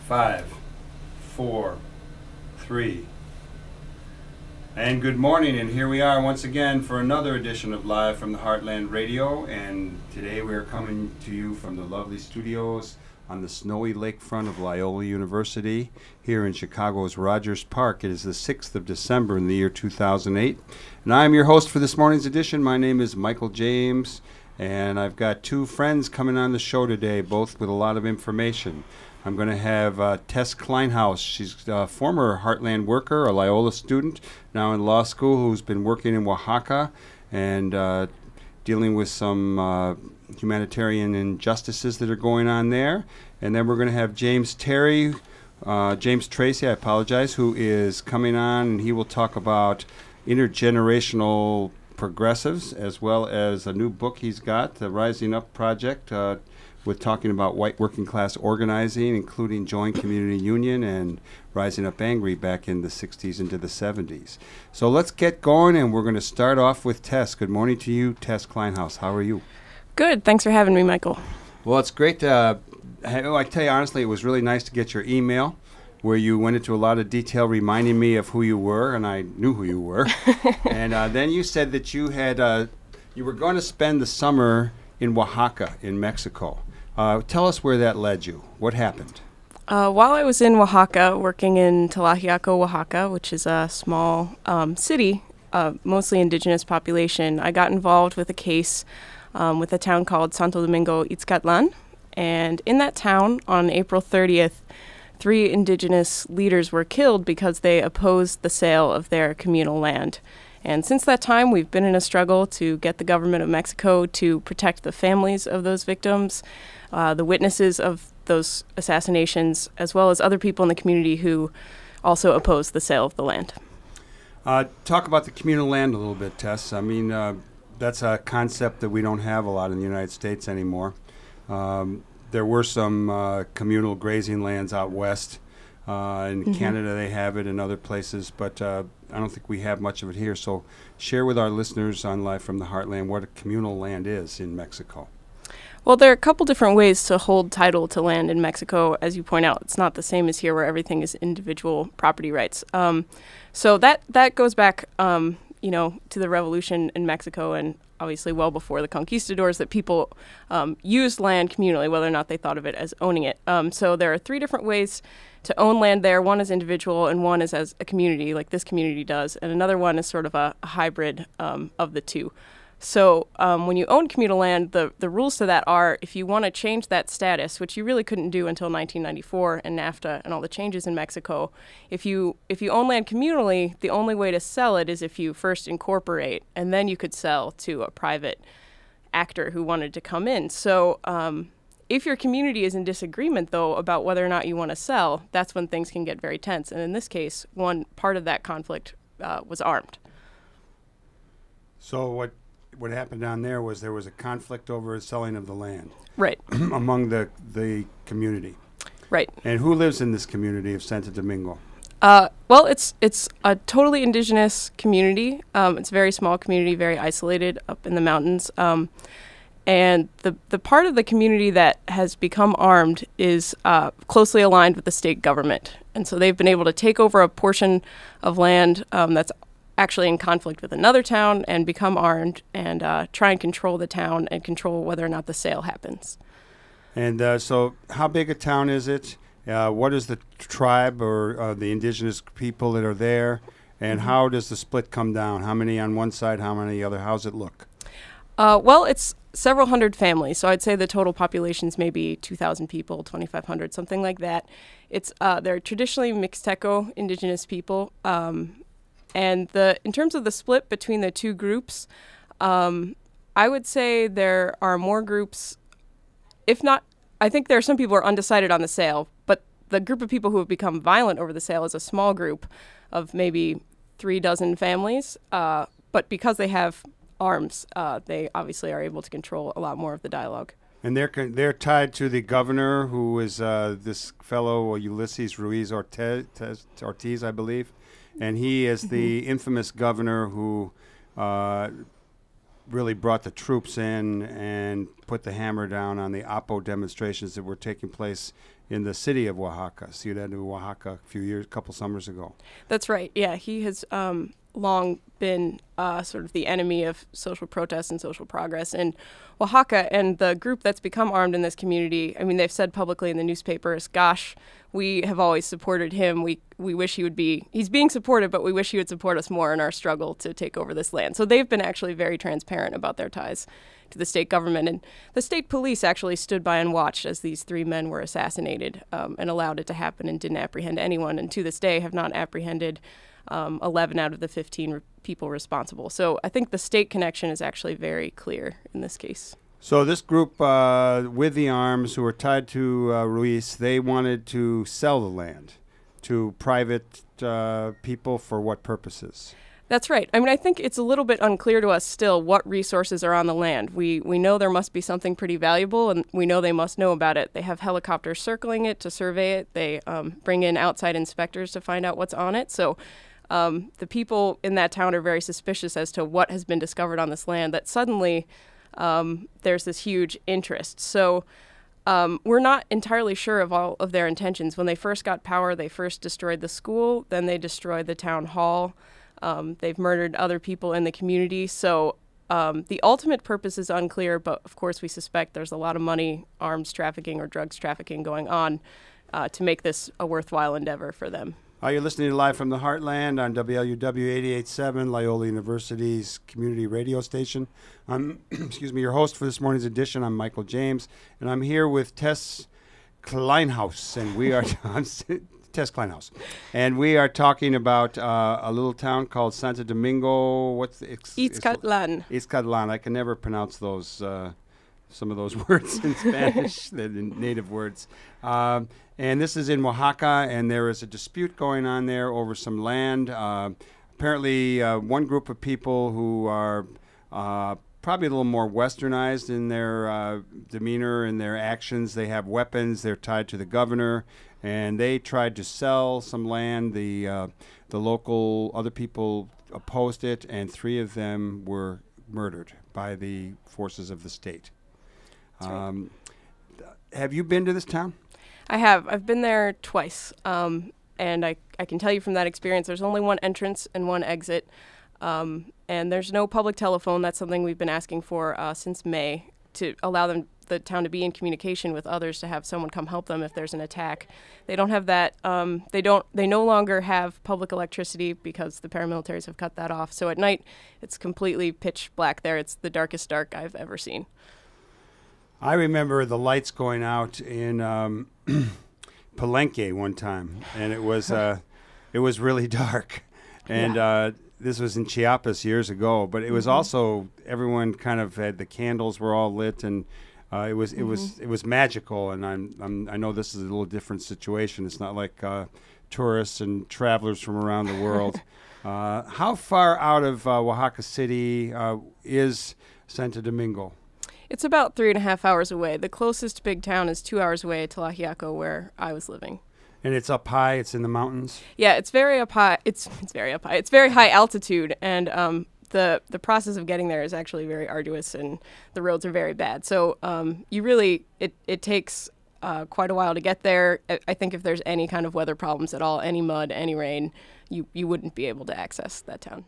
5, 4, 3. And good morning, and here we are once again for another edition of Live from the Heartland Radio, and today we are coming to you from the lovely studios on the snowy lakefront of Loyola University here in Chicago's Rogers Park. It is the 6th of December in the year 2008, and I am your host for this morning's edition. My name is Michael James, and I've got two friends coming on the show today, both with a lot of information. I'm going to have Tess Kleinhaus. She's a former Heartland worker, a Loyola student, now in law school, who's been working in Oaxaca and dealing with some humanitarian injustices that are going on there. And then we're going to have James Tracy, I apologize, who is coming on, and he will talk about intergenerational progressives, as well as a new book he's got, the Rising Up Project, with talking about white working class organizing, including Joint Community Union and Rising Up Angry back in the 60s into the 70s. So let's get going, and we're going to start off with Tess. Good morning to you, Tess Kleinhaus. How are you? Good. Thanks for having me, Michael. Well, it's great to I tell you honestly, it was really nice to get your email where you went into a lot of detail reminding me of who you were, and I knew who you were. And then you said that you had you were going to spend the summer in Oaxaca in Mexico. Tell us where that led you. What happened? While I was in Oaxaca, working in Tlaxiaco, Oaxaca, which is a small city, mostly indigenous population, I got involved with a case with a town called Santo Domingo Itzcatlan. And in that town, on April 30th, 3 indigenous leaders were killed because they opposed the sale of their communal land. And since that time, we've been in a struggle to get the government of Mexico to protect the families of those victims, the witnesses of those assassinations, as well as other people in the community who also oppose the sale of the land. Talk about the communal land a little bit, Tess. I mean, that's a concept that we don't have a lot in the United States anymore. There were some communal grazing lands out west. In Canada they have it, in other places, but I don't think we have much of it here. So share with our listeners on Live from the Heartland what a communal land is in Mexico. Well, there are a couple different ways to hold title to land in Mexico. As you point out, it's not the same as here where everything is individual property rights. So that goes back, to the revolution in Mexico, and obviously well before the conquistadors, that people used land communally, whether or not they thought of it as owning it. So there are 3 different ways to own land there. One is individual, and one is as a community, like this community does, and another one is sort of a hybrid of the two. So when you own communal land, the rules to that are, if you want to change that status, which you really couldn't do until 1994 and NAFTA and all the changes in Mexico, if you own land communally, the only way to sell it is if you first incorporate, and then you could sell to a private actor who wanted to come in. So if your community is in disagreement, though, about whether or not you want to sell, that's when things can get very tense. And in this case, one part of that conflict was armed. So what happened down there was a conflict over the selling of the land. Right. Among the community. Right. And who lives in this community of Santo Domingo? Well, it's a totally indigenous community. It's a very small community, very isolated up in the mountains. And the part of the community that has become armed is closely aligned with the state government. And so they've been able to take over a portion of land that's actually in conflict with another town and become armed and try and control the town and control whether or not the sale happens. And so how big a town is it? What is the tribe or the indigenous people that are there? And how does the split come down? How many on one side, how many on the other? How's it look? Well, it's several hundred families. So I'd say the total population's maybe 2,000 people, 2,500, something like that. They're traditionally Mixteco indigenous people. And in terms of the split between the two groups, I would say there are more groups, if not, I think there are some people who are undecided on the sale, but the group of people who have become violent over the sale is a small group of maybe 3 dozen families. But because they have arms, they obviously are able to control a lot more of the dialogue. And they're tied to the governor, who is this fellow, Ulysses Ruiz Ortiz, I believe. And he is the infamous governor who really brought the troops in and put the hammer down on the Oppo demonstrations that were taking place in the city of Oaxaca, Ciudad de Oaxaca, a couple summers ago. That's right. Yeah, he has long been sort of the enemy of social protest and social progress in Oaxaca. And the group that's become armed in this community, I mean, they've said publicly in the newspapers, gosh, we have always supported him. We wish he's being supported, but we wish he would support us more in our struggle to take over this land. So they've been actually very transparent about their ties to the state government. And the state police actually stood by and watched as these 3 men were assassinated and allowed it to happen and didn't apprehend anyone. And to this day have not apprehended 11 out of the 15 people responsible. So I think the state connection is actually very clear in this case. So this group with the arms who were tied to Ruiz, they wanted to sell the land to private people for what purposes? That's right. I mean, I think it's a little bit unclear to us still what resources are on the land. We know there must be something pretty valuable, and we know they must know about it. They have helicopters circling it to survey it. They bring in outside inspectors to find out what's on it. So the people in that town are very suspicious as to what has been discovered on this land, that suddenly there's this huge interest. So we're not entirely sure of all of their intentions. When they first got power, they first destroyed the school, then they destroyed the town hall. They've murdered other people in the community. So the ultimate purpose is unclear, but of course we suspect there's a lot of money, arms trafficking or drugs trafficking going on to make this a worthwhile endeavor for them. You're listening to Live from the Heartland on WLUW 88.7, Loyola University's community radio station. I'm, your host for this morning's edition. I'm Michael James, and I'm here with Tess Kleinhaus, and we are Tess Kleinhaus, and we are talking about a little town called Santo Domingo. Itzcatlan. Itzcatlan. I can never pronounce those. Some of those words in Spanish, the native words. And this is in Oaxaca, and there is a dispute going on there over some land. Apparently, one group of people who are probably a little more westernized in their demeanor and their actions. They have weapons. They're tied to the governor, and they tried to sell some land. The local other people opposed it, and 3 of them were murdered by the forces of the state. Right. Have you been to this town? I have. I've been there twice. And I can tell you from that experience, there's only one entrance and one exit. And there's no public telephone. That's something we've been asking for since May, to allow the town to be in communication with others, to have someone come help them if there's an attack. They don't have that. They no longer have public electricity because the paramilitaries have cut that off. So at night, it's completely pitch black there. It's the darkest dark I've ever seen. I remember the lights going out in Palenque one time, and it was really dark. And this was in Chiapas years ago, but it was also, everyone kind of had, the candles were all lit, and it was magical. And I know this is a little different situation. It's not like tourists and travelers from around the world. How far out of Oaxaca City is Santo Domingo? It's about 3.5 hours away. The closest big town is 2 hours away, Tlaxiaco, where I was living. And it's up high. It's in the mountains. Yeah, it's very up high. It's very up high. It's very high altitude, and the process of getting there is actually very arduous, and the roads are very bad. So it takes quite a while to get there. I think if there's any kind of weather problems at all, any mud, any rain, you wouldn't be able to access that town.